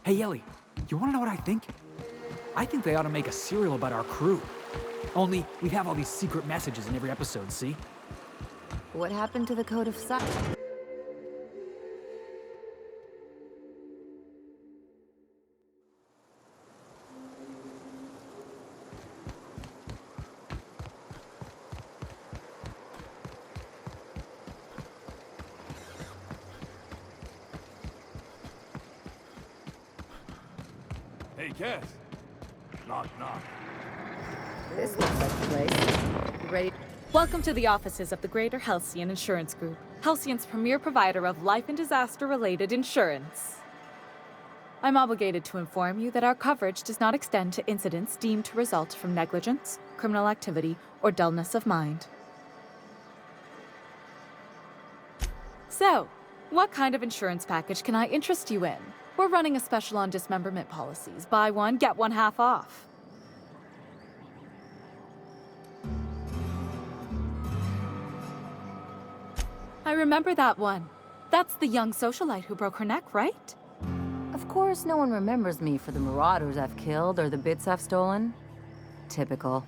Hey, Ellie, you wanna know what I think? I think they ought to make a serial about our crew. Only, we'd have all these secret messages in every episode, see? What happened to the Code of Silence? Hey, Cass. Knock, knock. This looks like the place. You ready? Welcome to the offices of the Greater Halcyon Insurance Group, Halcyon's premier provider of life and disaster-related insurance. I'm obligated to inform you that our coverage does not extend to incidents deemed to result from negligence, criminal activity, or dullness of mind. So, what kind of insurance package can I interest you in? We're running a special on dismemberment policies. Buy one, get one half off. I remember that one. That's the young socialite who broke her neck, right? Of course, no one remembers me for the marauders I've killed or the bits I've stolen. Typical.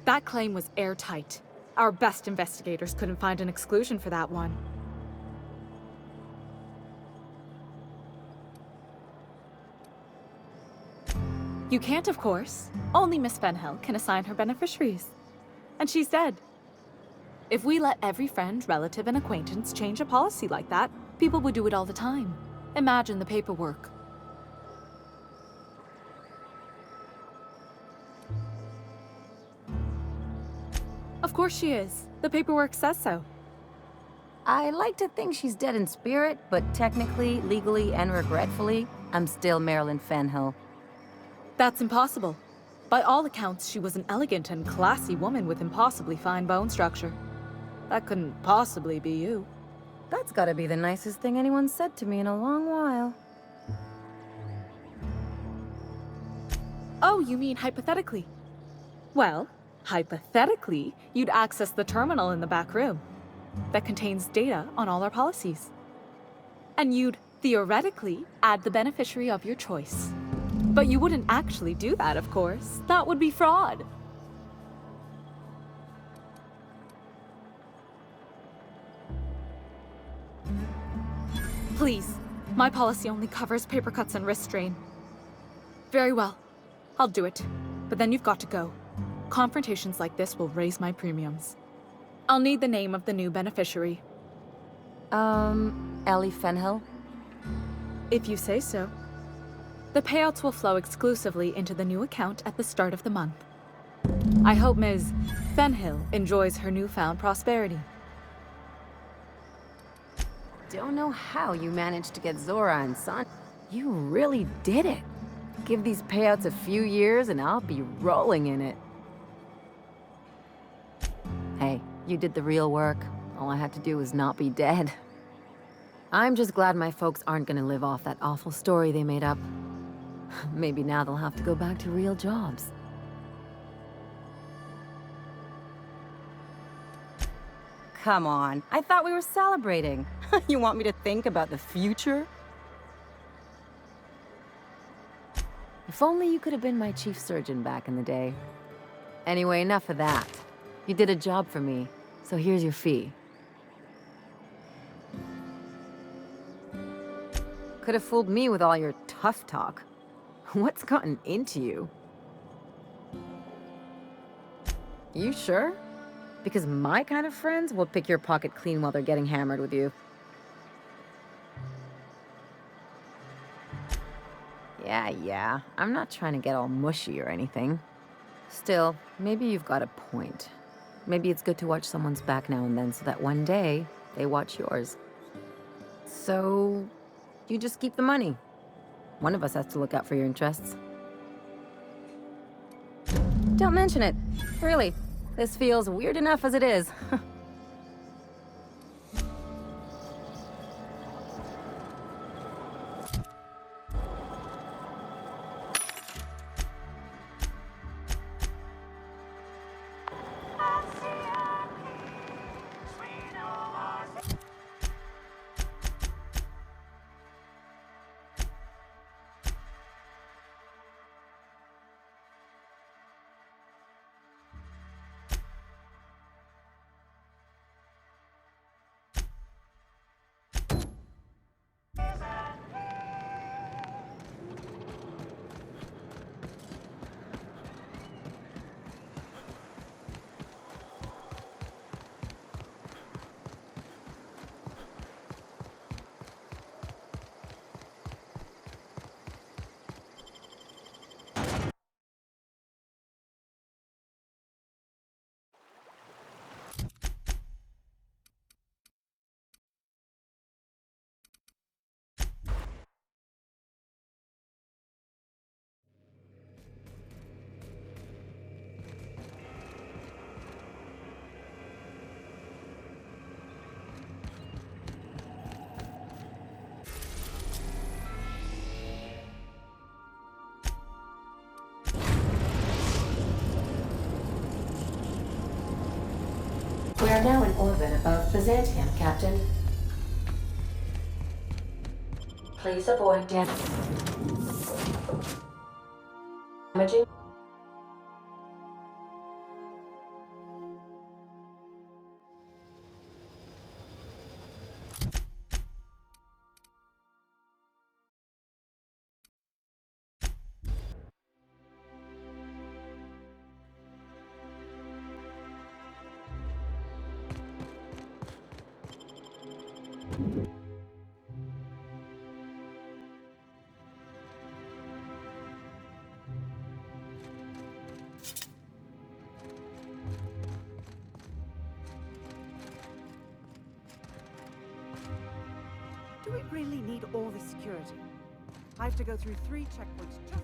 That claim was airtight. Our best investigators couldn't find an exclusion for that one. You can't, of course. Only Miss Fenhill can assign her beneficiaries. And she's dead. If we let every friend, relative, and acquaintance change a policy like that, people would do it all the time. Imagine the paperwork. Of course she is. The paperwork says so. I like to think she's dead in spirit, but technically, legally, and regretfully, I'm still Marilyn Fenhill. That's impossible. By all accounts, she was an elegant and classy woman with impossibly fine bone structure. That couldn't possibly be you. That's gotta be the nicest thing anyone's said to me in a long while. Oh, you mean hypothetically? Well, hypothetically, you'd access the terminal in the back room that contains data on all our policies. And you'd, theoretically, add the beneficiary of your choice. But you wouldn't actually do that, of course. That would be fraud. Please, my policy only covers paper cuts and wrist strain. Very well, I'll do it. But then you've got to go. Confrontations like this will raise my premiums. I'll need the name of the new beneficiary. Ellie Fenhill? If you say so. The payouts will flow exclusively into the new account at the start of the month. I hope Ms. Fenhill enjoys her newfound prosperity. Don't know how you managed to get Zora and Son. You really did it. Give these payouts a few years and I'll be rolling in it. Hey, you did the real work. All I had to do was not be dead. I'm just glad my folks aren't gonna live off that awful story they made up. Maybe now they'll have to go back to real jobs. Come on, I thought we were celebrating. You want me to think about the future? If only you could have been my chief surgeon back in the day. Anyway, enough of that. You did a job for me, so here's your fee. Could have fooled me with all your tough talk. What's gotten into you? You sure? Because my kind of friends will pick your pocket clean while they're getting hammered with you. Yeah, I'm not trying to get all mushy or anything. Still, maybe you've got a point. Maybe it's good to watch someone's back now and then so that one day, they watch yours. So, you just keep the money. One of us has to look out for your interests. Don't mention it. Really. This feels weird enough as it is. are now in orbit above Byzantium, Captain. Please avoid damaging. Do we really need all this security? I have to go through 3 checkpoints just...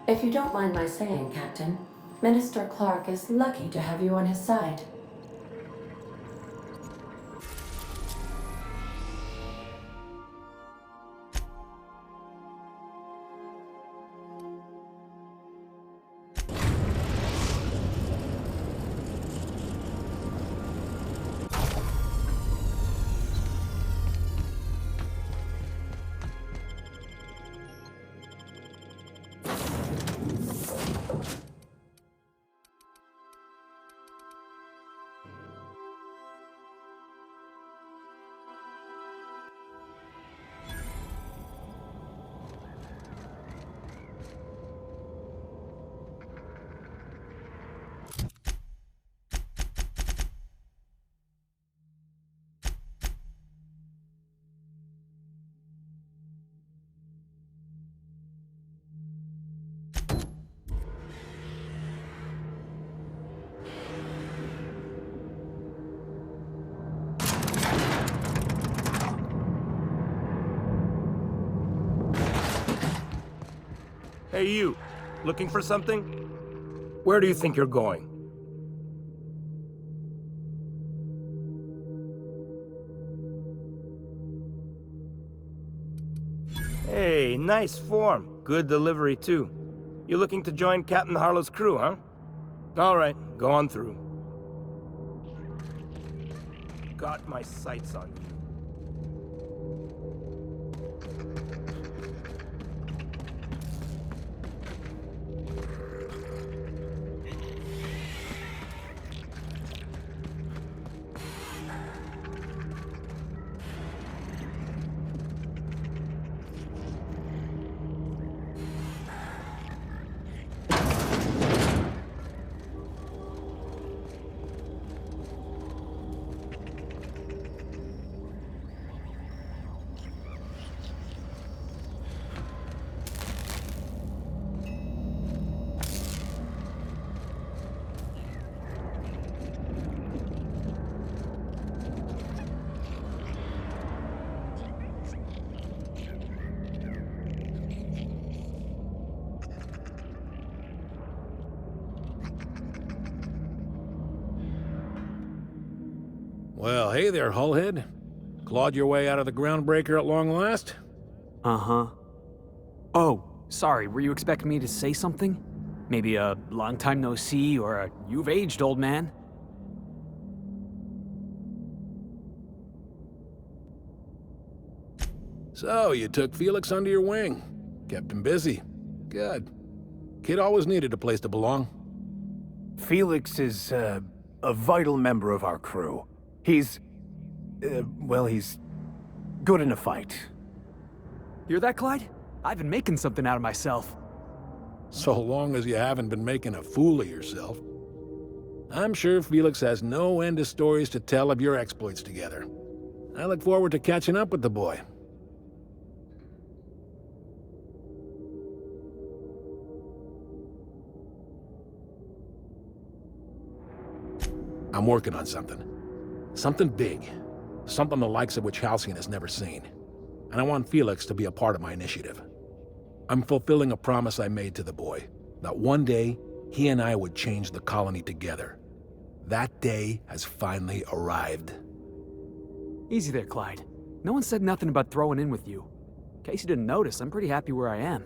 If you don't mind my saying, Captain, Minister Clark is lucky to have you on his side. Hey you, looking for something? Where do you think you're going? Hey, nice form. Good delivery, too. You looking to join Captain Harlow's crew, huh? All right, go on through. Got my sights on you. Well, hey there, Hullhead. Clawed your way out of the groundbreaker at long last? Uh-huh. Oh, sorry, were you expecting me to say something? Maybe a long time no see, or a you've aged, old man? So, you took Felix under your wing. Kept him busy. Good. Kid always needed a place to belong. Felix is, a vital member of our crew. He's... well, he's good in a fight. Hear that, Clyde? I've been making something out of myself. So long as you haven't been making a fool of yourself. I'm sure Felix has no end of stories to tell of your exploits together. I look forward to catching up with the boy. I'm working on something. Something big. Something the likes of which Halcyon has never seen. And I want Felix to be a part of my initiative. I'm fulfilling a promise I made to the boy, that one day, he and I would change the colony together. That day has finally arrived. Easy there, Clyde. No one said nothing about throwing in with you. In case you didn't notice, I'm pretty happy where I am.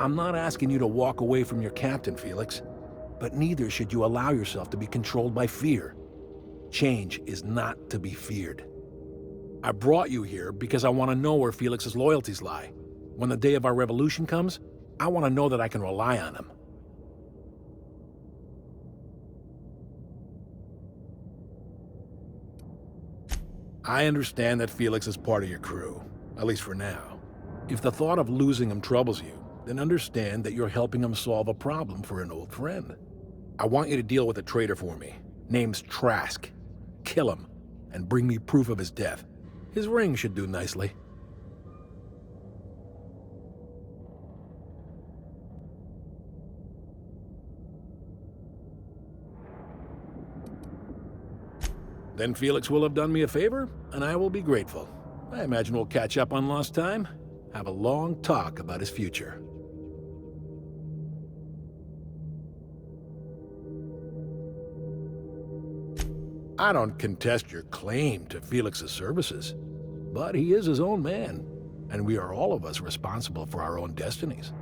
I'm not asking you to walk away from your captain, Felix. But neither should you allow yourself to be controlled by fear. Change is not to be feared. I brought you here because I want to know where Felix's loyalties lie. When the day of our revolution comes, I want to know that I can rely on him. I understand that Felix is part of your crew, at least for now. If the thought of losing him troubles you, then understand that you're helping him solve a problem for an old friend. I want you to deal with a traitor for me. Name's Trask. Kill him, and bring me proof of his death. His ring should do nicely. Then Felix will have done me a favor, and I will be grateful. I imagine we'll catch up on lost time, have a long talk about his future. I don't contest your claim to Felix's services, but he is his own man, and we are all of us responsible for our own destinies.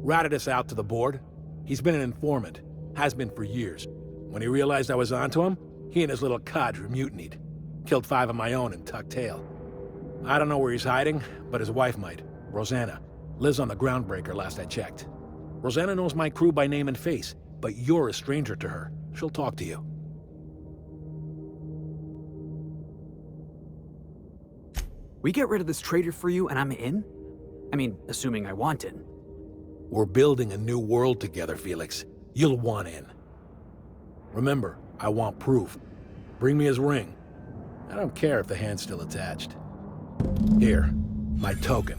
Ratted us out to the board. He's been an informant, has been for years. When he realized I was onto him, he and his little cadre mutinied. Killed 5 of my own and tucked tail. I don't know where he's hiding, but his wife might. Rosanna. Lives on the groundbreaker last I checked. Rosanna knows my crew by name and face, but you're a stranger to her. She'll talk to you. We get rid of this traitor for you and I'm in? I mean, assuming I want in. We're building a new world together, Felix. You'll want in. Remember, I want proof. Bring me his ring. I don't care if the hand's still attached. Here, my token.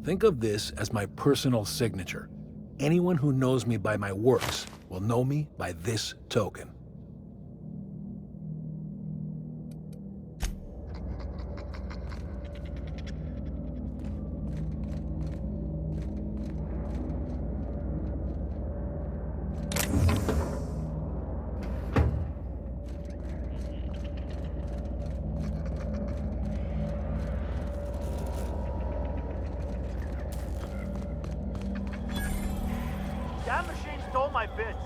Think of this as my personal signature. Anyone who knows me by my works will know me by this token. my bits.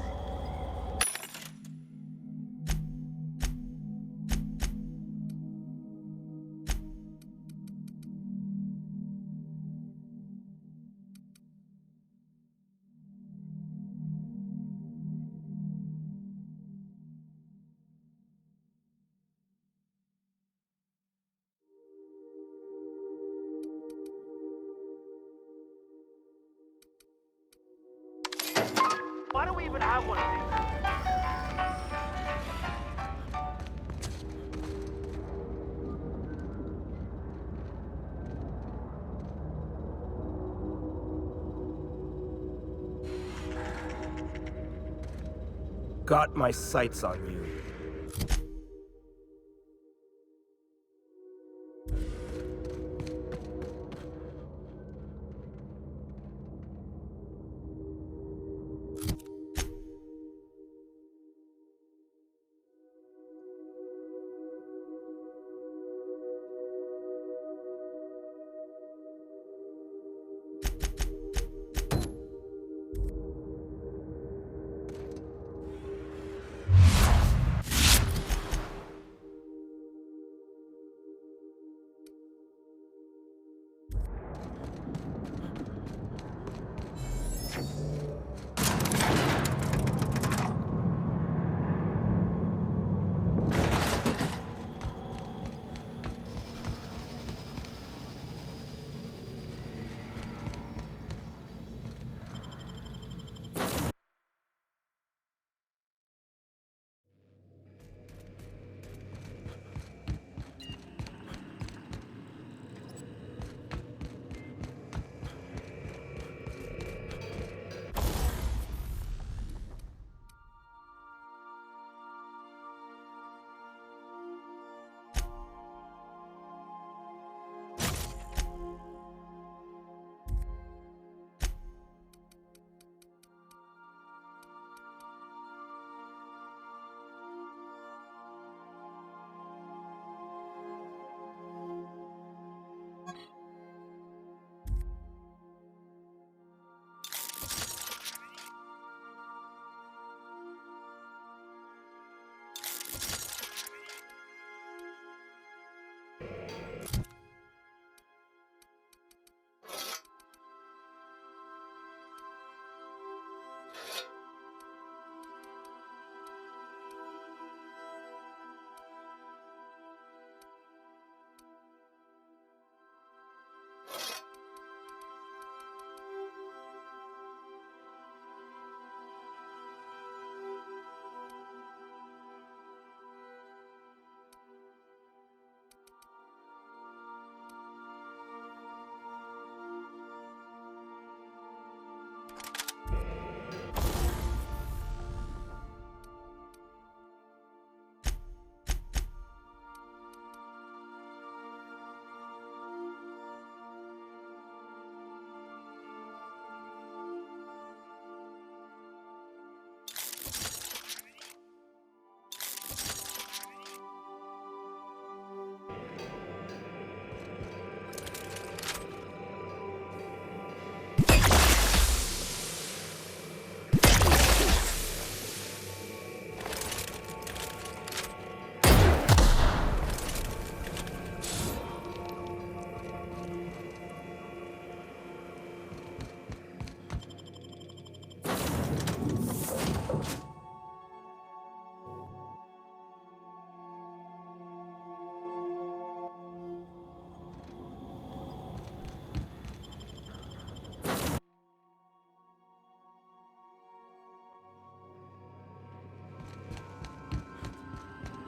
Why do we even have one of these? Got my sights on you.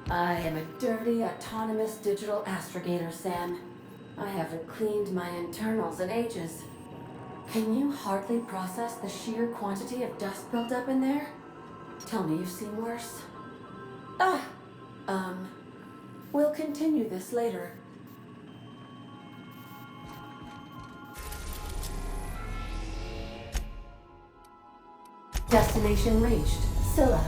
I am a dirty, autonomous digital astrogator, Sam. I haven't cleaned my internals in ages. Can you hardly process the sheer quantity of dust built up in there? Tell me you've seen worse. Ah! We'll continue this later. Destination reached. Scylla.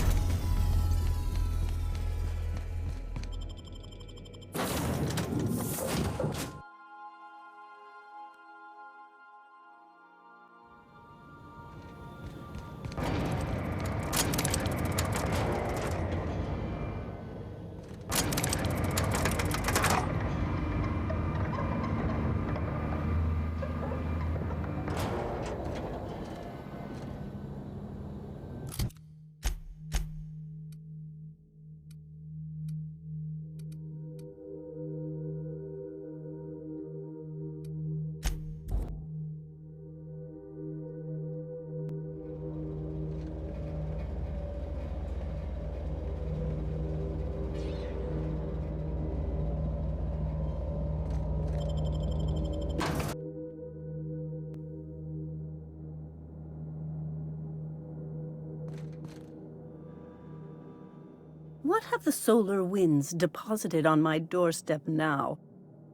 What have the solar winds deposited on my doorstep now?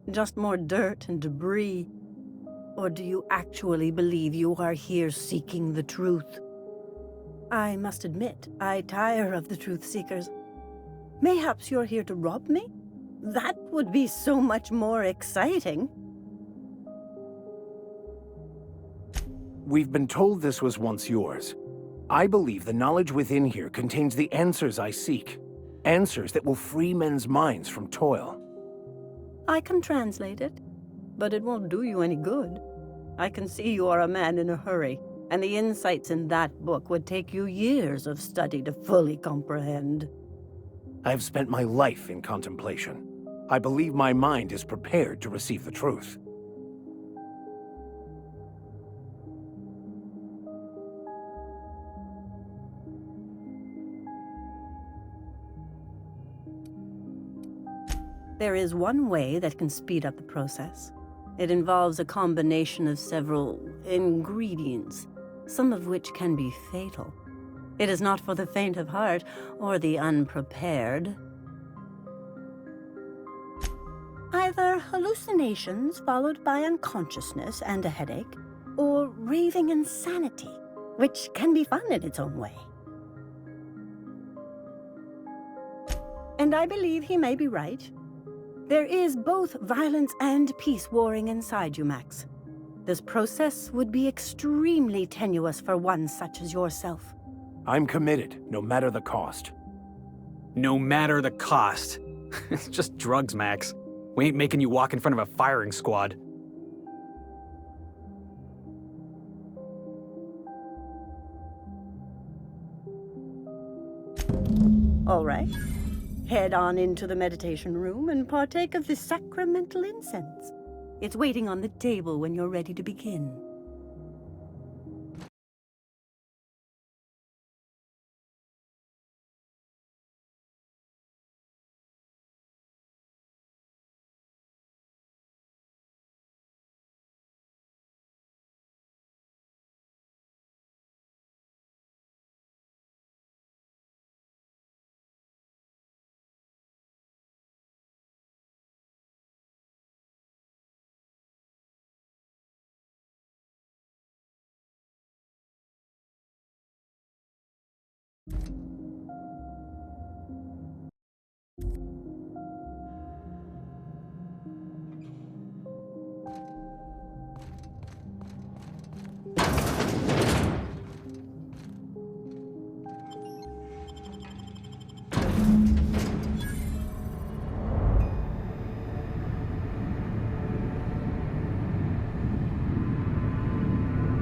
Just more dirt and debris? Or do you actually believe you are here seeking the truth? I must admit, I tire of the truth seekers. Mayhaps you're here to rob me? That would be so much more exciting. We've been told this was once yours. I believe the knowledge within here contains the answers I seek. Answers that will free men's minds from toil. I can translate it, but it won't do you any good. I can see you are a man in a hurry, and the insights in that book would take you years of study to fully comprehend. I have spent my life in contemplation. I believe my mind is prepared to receive the truth. There is one way that can speed up the process. It involves a combination of several ingredients, some of which can be fatal. It is not for the faint of heart or the unprepared. Either hallucinations followed by unconsciousness and a headache, or raving insanity, which can be fun in its own way. And I believe he may be right. There is both violence and peace warring inside you, Max. This process would be extremely tenuous for one such as yourself. I'm committed, no matter the cost. No matter the cost. It's just drugs, Max. We ain't making you walk in front of a firing squad. All right. Head on into the meditation room and partake of the sacramental incense. It's waiting on the table when you're ready to begin.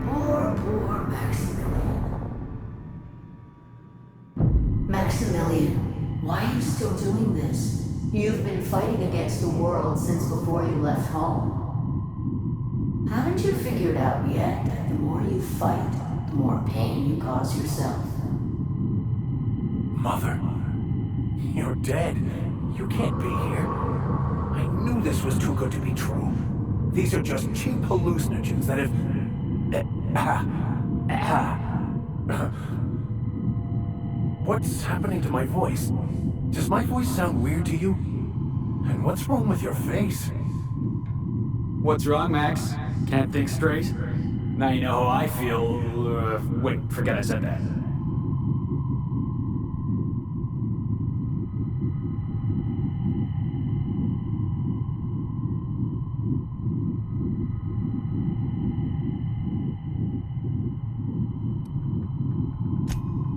Poor Maximilian, why are you still doing this? You've been fighting against the world since before you left home. Haven't you figured out yet that the more you fight, the more pain you cause yourself? Mother, you're dead. You can't be here. I knew this was too good to be true. These are just cheap hallucinogens that have... What's happening to my voice? Does my voice sound weird to you? And what's wrong with your face? What's wrong, Max? Can't think straight? Now you know how I feel. Wait, forget I said that.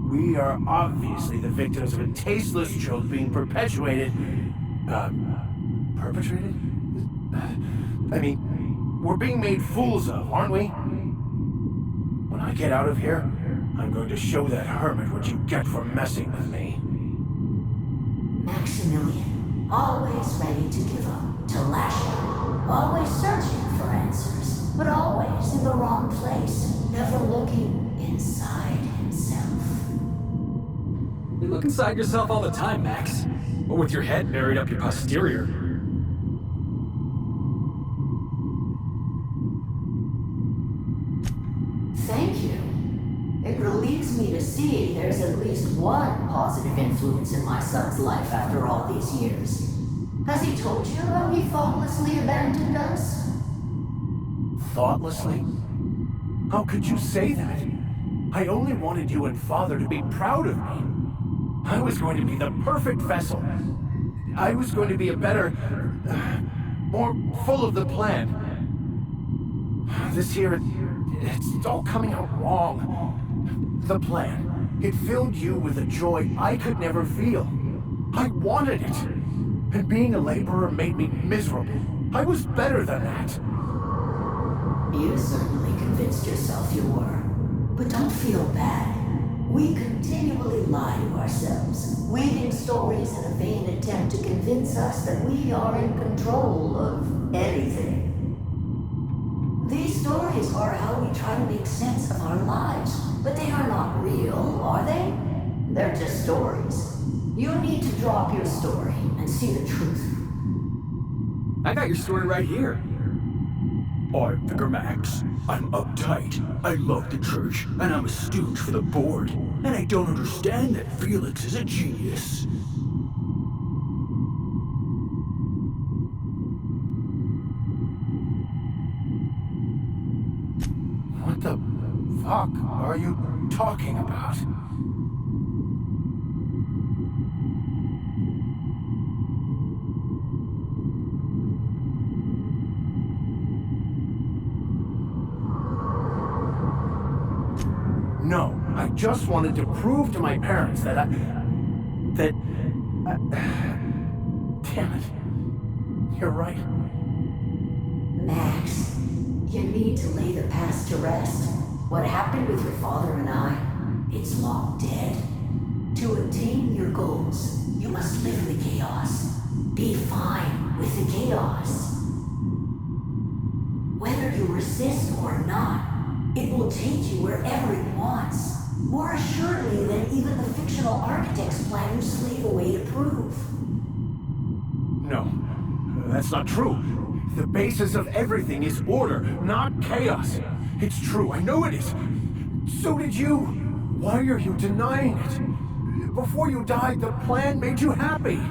We are obviously the victims of a tasteless joke being perpetuated. Perpetrated? I mean, we're being made fools of, aren't we? When I get out of here, I'm going to show that hermit what you get for messing with me. Maximilian, always ready to give up, to lash out, always searching for answers, but always in the wrong place, never looking inside himself. You look inside yourself all the time, Max. Or with your head buried up your posterior. Thank you. It relieves leads me to see there's at least one positive influence in my son's life after all these years. Has he told you how he thoughtlessly abandoned us? Thoughtlessly? How could you say that? I only wanted you and Father to be proud of me. I was going to be the perfect vessel. I was going to be a better... more full of the plan. This year, it's all coming out wrong. The plan. It filled you with a joy I could never feel. I wanted it. And being a laborer made me miserable. I was better than that. You certainly convinced yourself you were. But don't feel bad. We continually lie to ourselves, weaving stories in a vain attempt to convince us that we are in control of anything. These stories are how we try to make sense of our lives, but they are not real, are they? They're just stories. You need to drop your story and see the truth. I got your story right here. I'm Vicar Max. I'm uptight. I love the church, and I'm a stooge for the board. And I don't understand that Felix is a genius. What the fuck are you talking about? No, I just wanted to prove to my parents that damn it. You're right. Max, you need to lay the past to rest. What happened with your father and I, it's long dead. To attain your goals, you must live in the chaos. Be fine with the chaos. Whether you resist or not, it will take you wherever it wants. More assuredly than even the fictional architect's plan you slave away to prove. No, that's not true. The basis of everything is order, not chaos. It's true, I know it is. So did you. Why are you denying it? Before you died, the plan made you happy.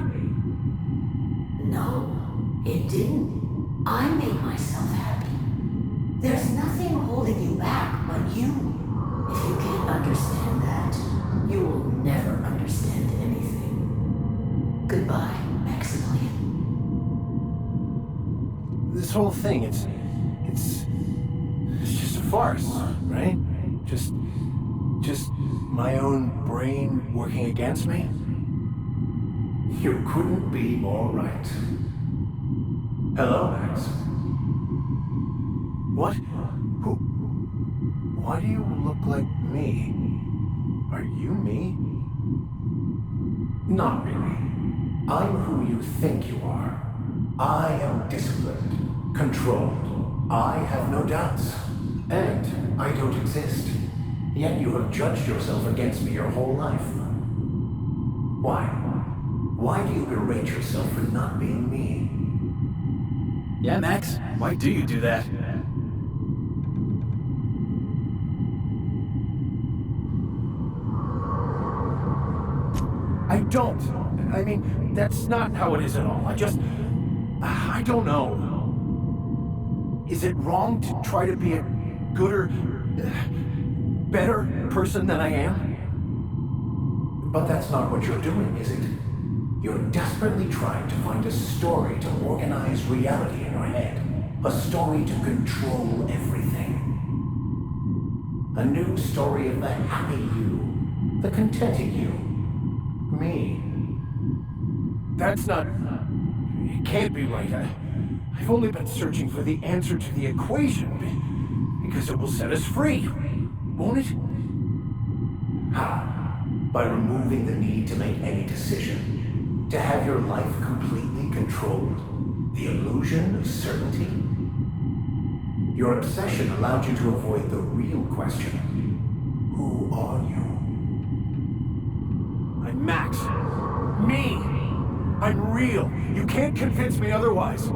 No, it didn't. I made myself happy. There's nothing holding you back but you. If you can't understand that, you will never understand anything. Goodbye, Maximilian. This whole thing, it's just a farce, right? Just my own brain working against me? You couldn't be more right. Hello, Max. What? Who? Why do you look like me? Are you me? Not really. I'm who you think you are. I am disciplined, controlled. I have no doubts. And I don't exist. Yet you have judged yourself against me your whole life. Why? Why do you berate yourself for not being me? Yeah, Max, why do you do that? I don't. I mean, that's not how it is at all. I don't know. Is it wrong to try to be a gooder, better person than I am? But that's not what you're doing, is it? You're desperately trying to find a story to organize reality in your head. A story to control everything. A new story of the happy you, the contented you. Me. That's not... It can't be right. I've only been searching for the answer to the equation, because it will set us free, won't it? How? By removing the need to make any decision. To have your life completely controlled. The illusion of certainty. Your obsession allowed you to avoid the real question. Who are you? I'm Max. Me! I'm real. You can't convince me otherwise.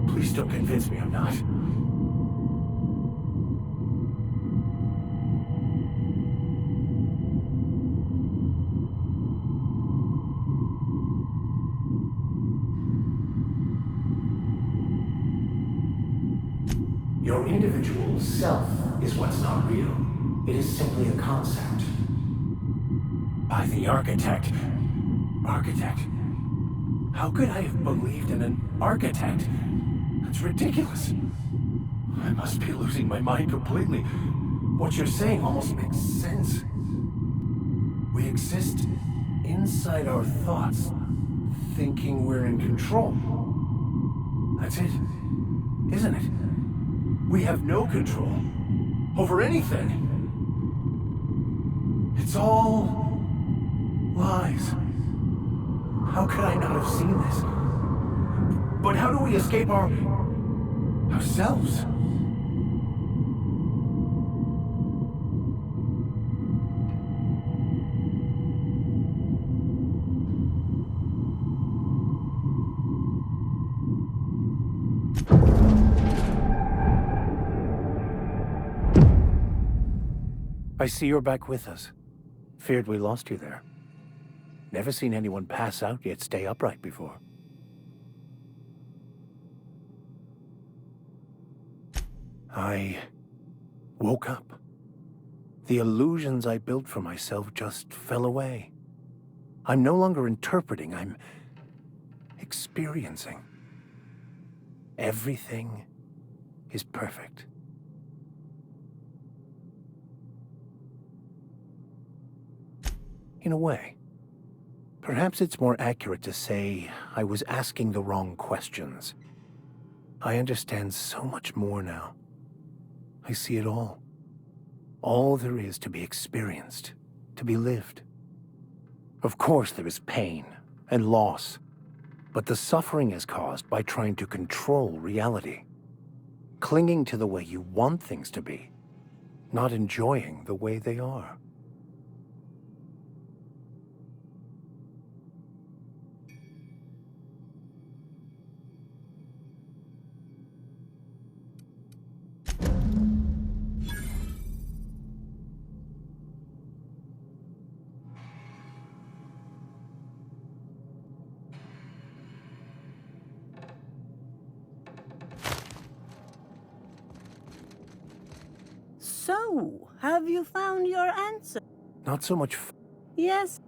Please don't convince me I'm not. Your individual self is what's not real. It is simply a concept. By the architect. Architect? How could I have believed in an architect? That's ridiculous. I must be losing my mind completely. What you're saying almost makes sense. We exist inside our thoughts, thinking we're in control. That's it, isn't it? We have no control over anything. It's all lies. How could I not have seen this? But how do we escape ourselves? I see you're back with us. Feared we lost you there. Never seen anyone pass out yet stay upright before. I woke up. The illusions I built for myself just fell away. I'm no longer interpreting, I'm experiencing. Everything is perfect. In a way. Perhaps it's more accurate to say I was asking the wrong questions. I understand so much more now. I see it all. All there is to be experienced, to be lived. Of course there is pain and loss, but the suffering is caused by trying to control reality. Clinging to the way you want things to be, not enjoying the way they are. So, have you found your answer? Not so much Yes.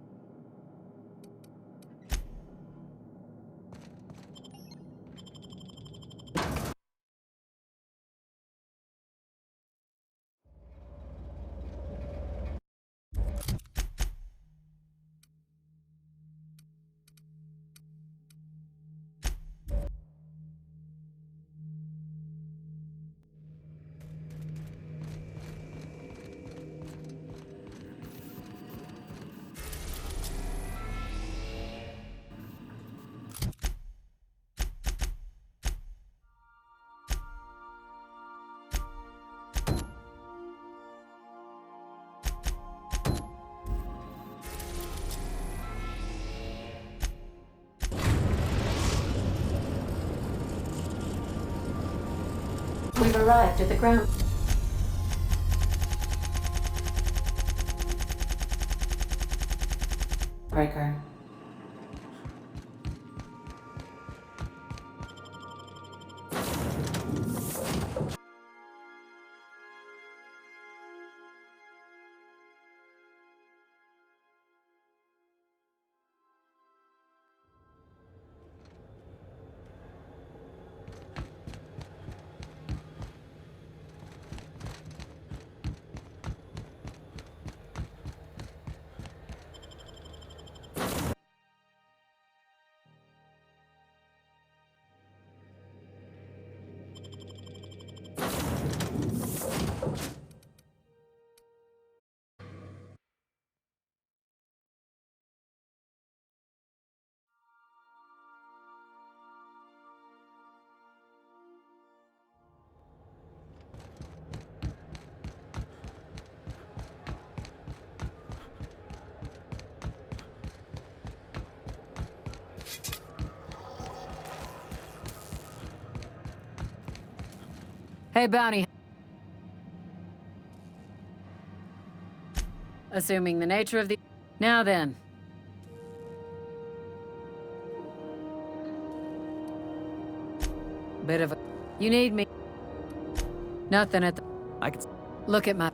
We've arrived at the ground. Breaker. Hey, Bounty. Assuming the nature of the... Now then. Bit of a... You need me. Nothing at the... I could... Look at my...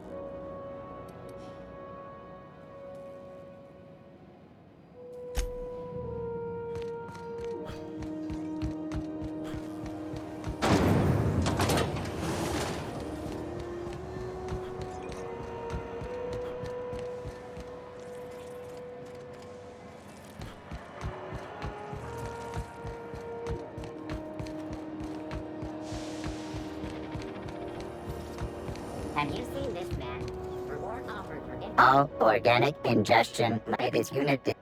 Have you seen this man? Reward offered for all organic ingestion by this unit.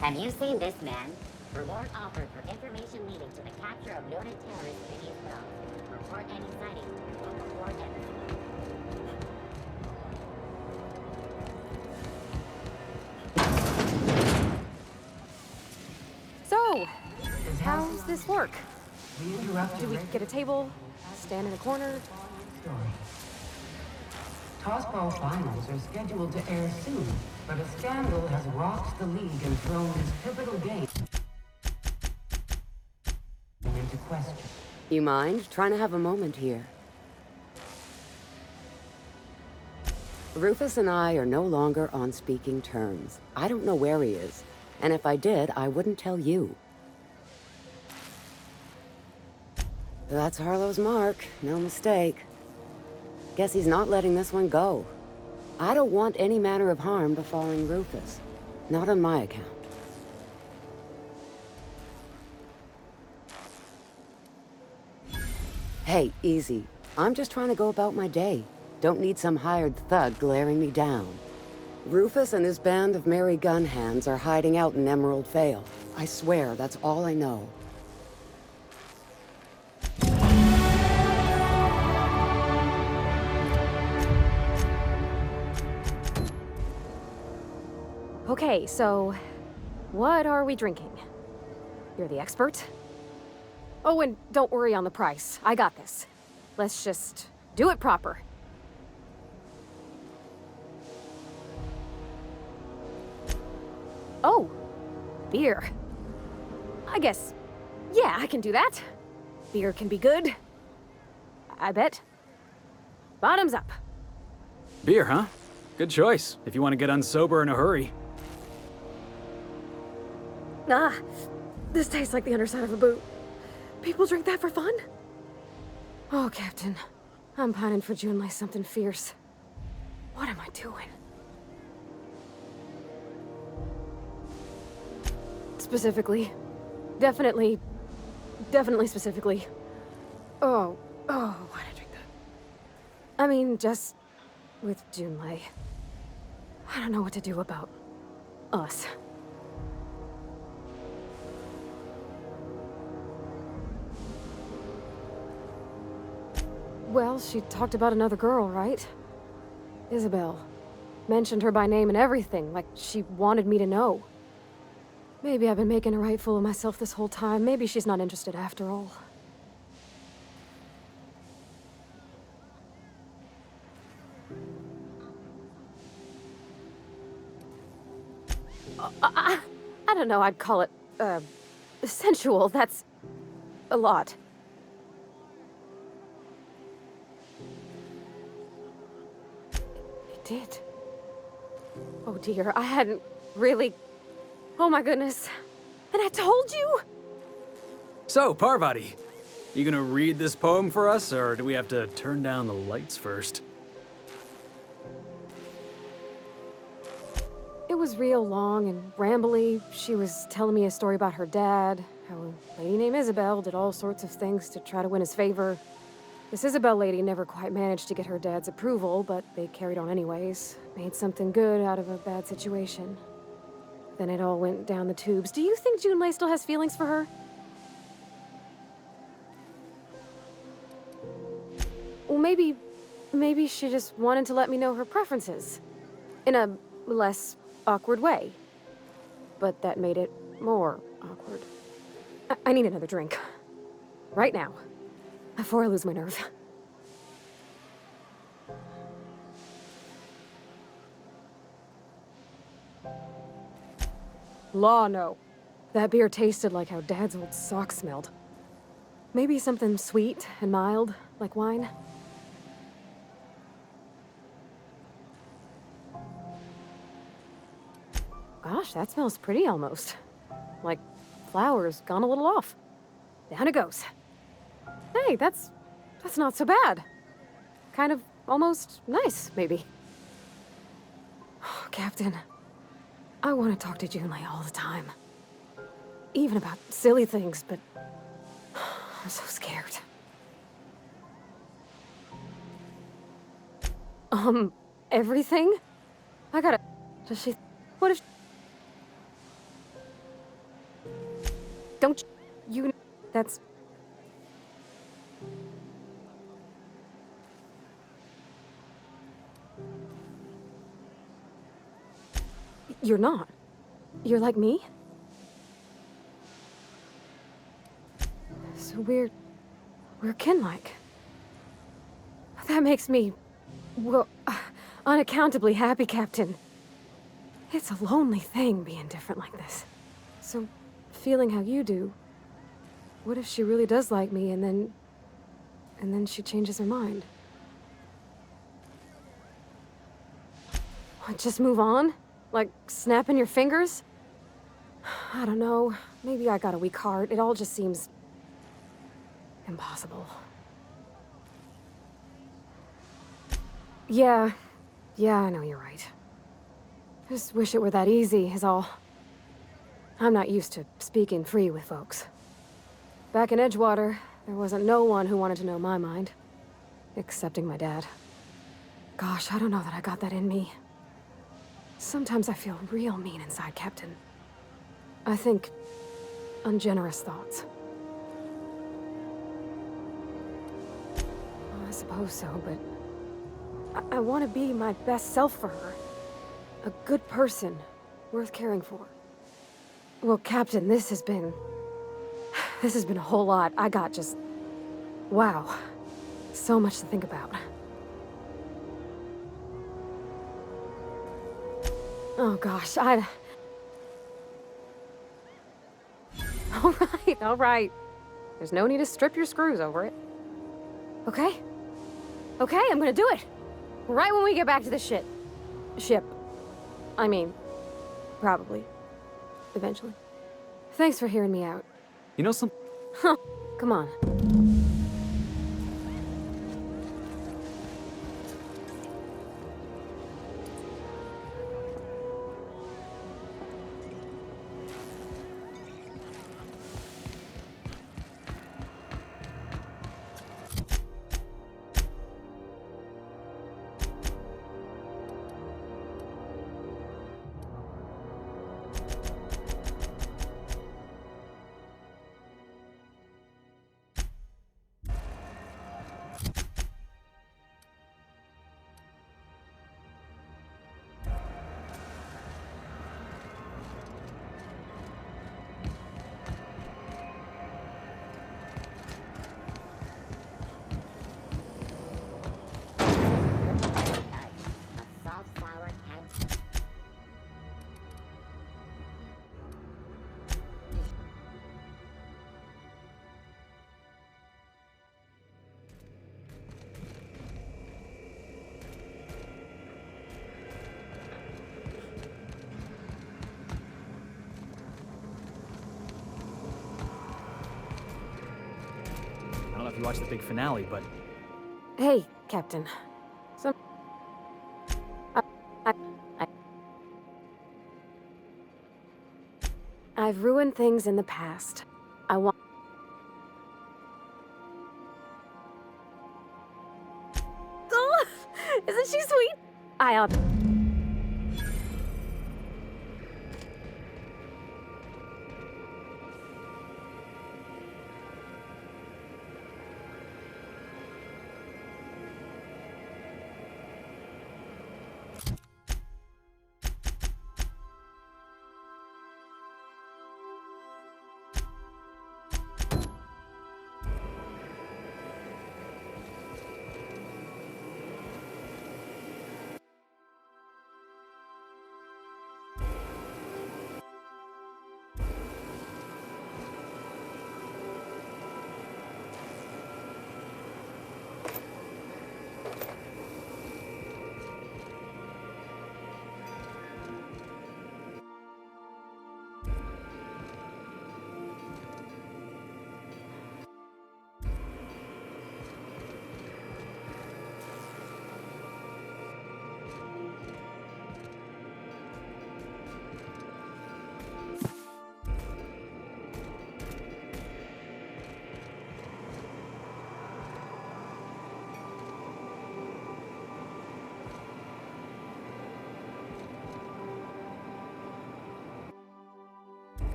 Have you seen this man? Reward offered for information leading to the capture of noted terrorist Phineas Brown. Report any sighting. Will report everything. So, how's this work? Do we get a table, stand in a corner? Tossball finals are scheduled to air soon, but a scandal has rocked the league and thrown this pivotal game into question. You mind trying to have a moment here? Rufus and I are no longer on speaking terms. I don't know where he is, and if I did, I wouldn't tell you. That's Harlow's mark, no mistake. Guess he's not letting this one go. I don't want any manner of harm befalling Rufus. Not on my account. Hey, easy. I'm just trying to go about my day. Don't need some hired thug glaring me down. Rufus and his band of merry gun hands are hiding out in Emerald Vale. I swear, that's all I know. Okay, so what are we drinking? You're the expert? Oh, and don't worry on the price. I got this. Let's just do it proper. Oh, beer. I guess, yeah, I can do that. Beer can be good. I bet. Bottoms up. Beer, huh? Good choice, if you want to get unsober in a hurry. Ah, this tastes like the underside of a boot. People drink that for fun? Oh, Captain. I'm pining for Junlei something fierce. What am I doing? Specifically. Definitely specifically. Oh, why'd I drink that? I mean, just with Junlei. I don't know what to do about us. Well, she talked about another girl, right? Isabel. Mentioned her by name and everything, like she wanted me to know. Maybe I've been making a right fool of myself this whole time. Maybe she's not interested after all. I don't know, I'd call it, sensual. That's a lot. It did. Oh dear, I hadn't really... Oh my goodness. And I told you? So, Parvati, you gonna read this poem for us, or do we have to turn down the lights first? It was real long and rambly. She was telling me a story about her dad, how a lady named Isabel did all sorts of things to try to win his favor. This Isabel lady never quite managed to get her dad's approval, but they carried on anyways. Made something good out of a bad situation. Then it all went down the tubes. Do you think Junlei still has feelings for her? Well, maybe she just wanted to let me know her preferences. In a less awkward way. But that made it more awkward. I need another drink. Right now. before I lose my nerve. Law, no. That beer tasted like how Dad's old socks smelled. Maybe something sweet and mild, like wine. Gosh, that smells pretty almost. Like flowers gone a little off. Down it goes. Hey, that's not so bad. Kind of almost nice, maybe. Oh, Captain, I want to talk to Junlei all the time. Even about silly things, but I'm so scared. Everything? I gotta... Does she... What if... Don't you... That's... You're not. You're like me? So we're kin-like. That makes me, well, unaccountably happy, Captain. It's a lonely thing being different like this. So, feeling how you do, what if she really does like me and then she changes her mind? What, just move on? Like snapping your fingers? I don't know. Maybe I got a weak heart. It all just seems impossible. Yeah, I know you're right. Just wish it were that easy, is all. I'm not used to speaking free with folks. Back in Edgewater, there wasn't no one who wanted to know my mind. Excepting my dad. Gosh, I don't know that I got that in me. Sometimes I feel real mean inside, Captain. I think ungenerous thoughts. I suppose so, but I want to be my best self for her. A good person, worth caring for. Well, Captain, this has been a whole lot. I got just... Wow. So much to think about. Oh gosh, All right. There's no need to strip your screws over it. Okay? Okay, I'm gonna do it. Right when we get back to the ship. I mean, probably. Eventually. Thanks for hearing me out. You know some... Come on. I don't know if you watched the big finale, but... Hey, Captain. I've ruined things in the past. I want... Oh, isn't she sweet?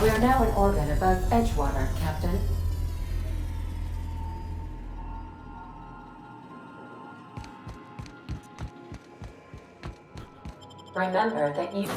We are now in orbit above Edgewater, Captain. Remember that you...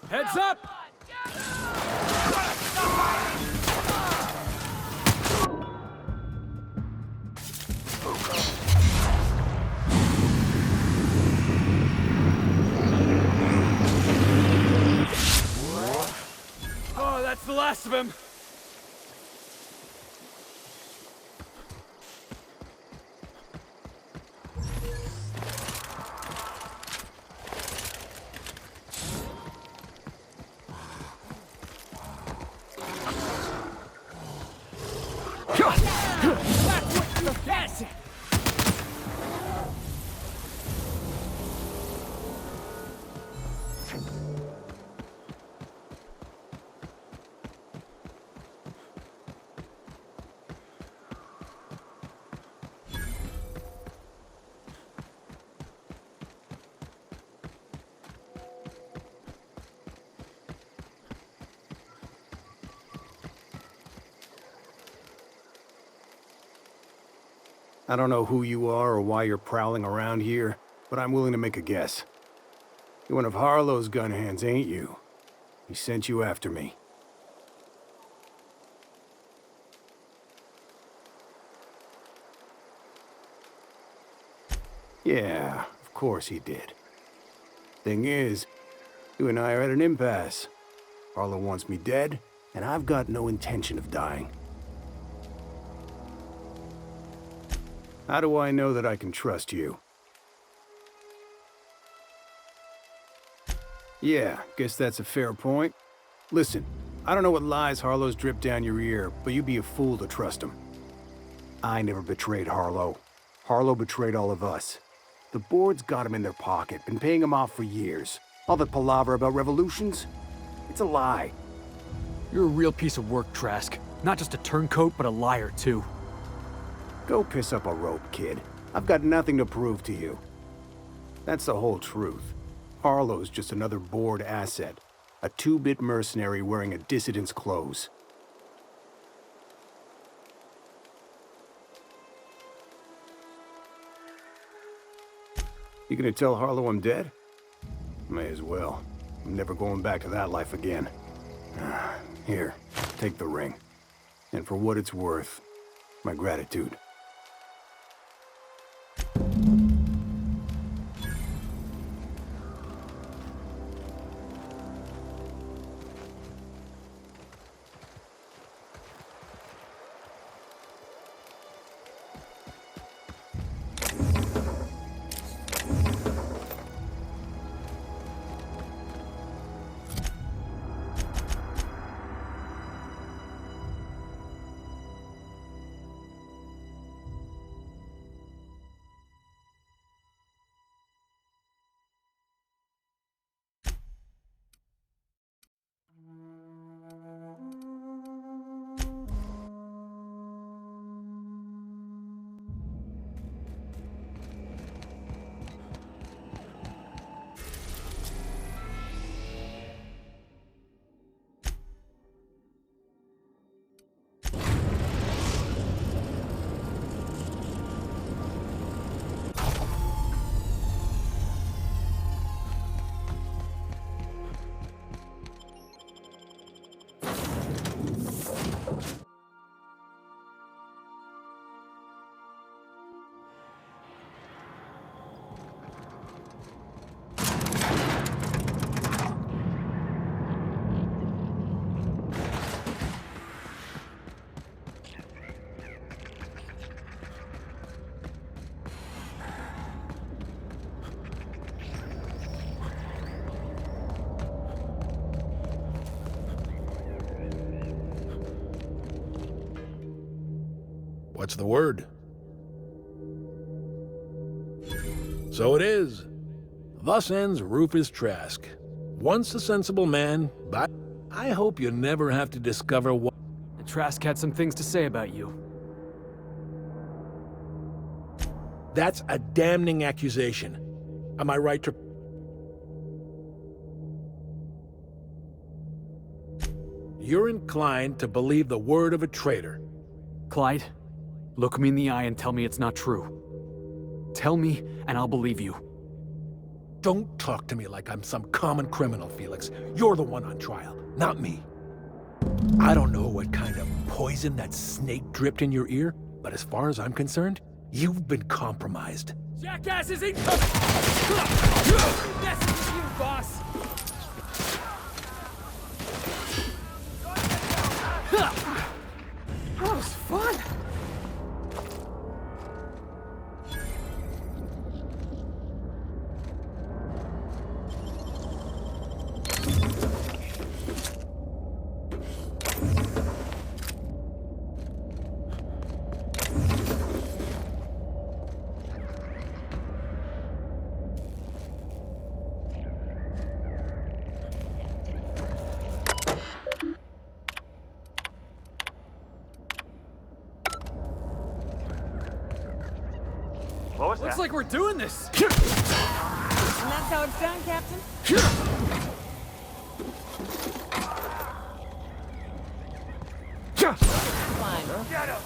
Heads up! Oh, that's the last of him! I don't know who you are or why you're prowling around here, but I'm willing to make a guess. You're one of Harlow's gun hands, ain't you? He sent you after me. Yeah, of course he did. Thing is, you and I are at an impasse. Harlow wants me dead, and I've got no intention of dying. How do I know that I can trust you? Yeah, guess that's a fair point. Listen, I don't know what lies Harlow's dripped down your ear, but you'd be a fool to trust him. I never betrayed Harlow. Harlow betrayed all of us. The board's got him in their pocket, been paying him off for years. All that palaver about revolutions? It's a lie. You're a real piece of work, Trask. Not just a turncoat, but a liar, too. Go piss up a rope, kid. I've got nothing to prove to you. That's the whole truth. Harlow's just another board asset. A two-bit mercenary wearing a dissident's clothes. You gonna tell Harlow I'm dead? May as well. I'm never going back to that life again. Here, take the ring. And for what it's worth, my gratitude. What's the word? So it is. Thus ends Rufus Trask. Once a sensible man, but I hope you never have to discover what... Trask had some things to say about you. That's a damning accusation. Am I right to... You're inclined to believe the word of a traitor. Clyde, look me in the eye and tell me it's not true. Tell me, and I'll believe you. Don't talk to me like I'm some common criminal, Felix. You're the one on trial, not me. I don't know what kind of poison that snake dripped in your ear, but as far as I'm concerned, you've been compromised. Jackass is incoming! Messing with you, boss! That was fun! What was Looks that? like we're doing this! And that's how it's done, Captain? Fine. Get him!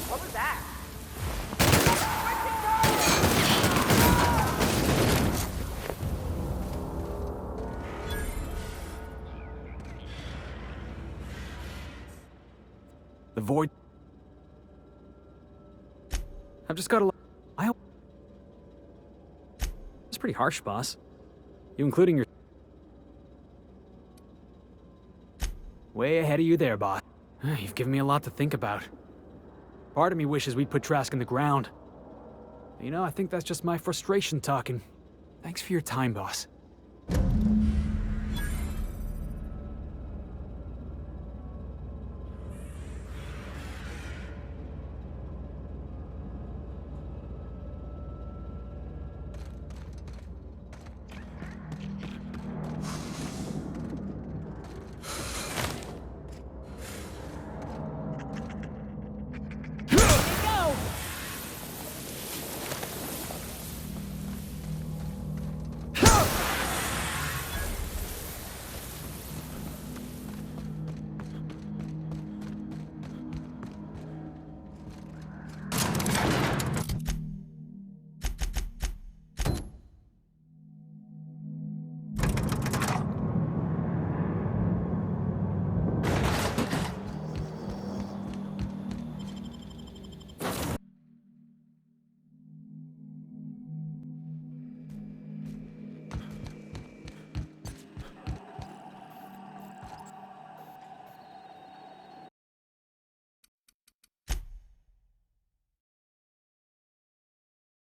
What was that? The void... I've just gotta... It's pretty harsh, boss. You including your... Way ahead of you there, boss. You've given me a lot to think about. Part of me wishes we'd put Trask in the ground. You know, I think that's just my frustration talking. Thanks for your time, boss.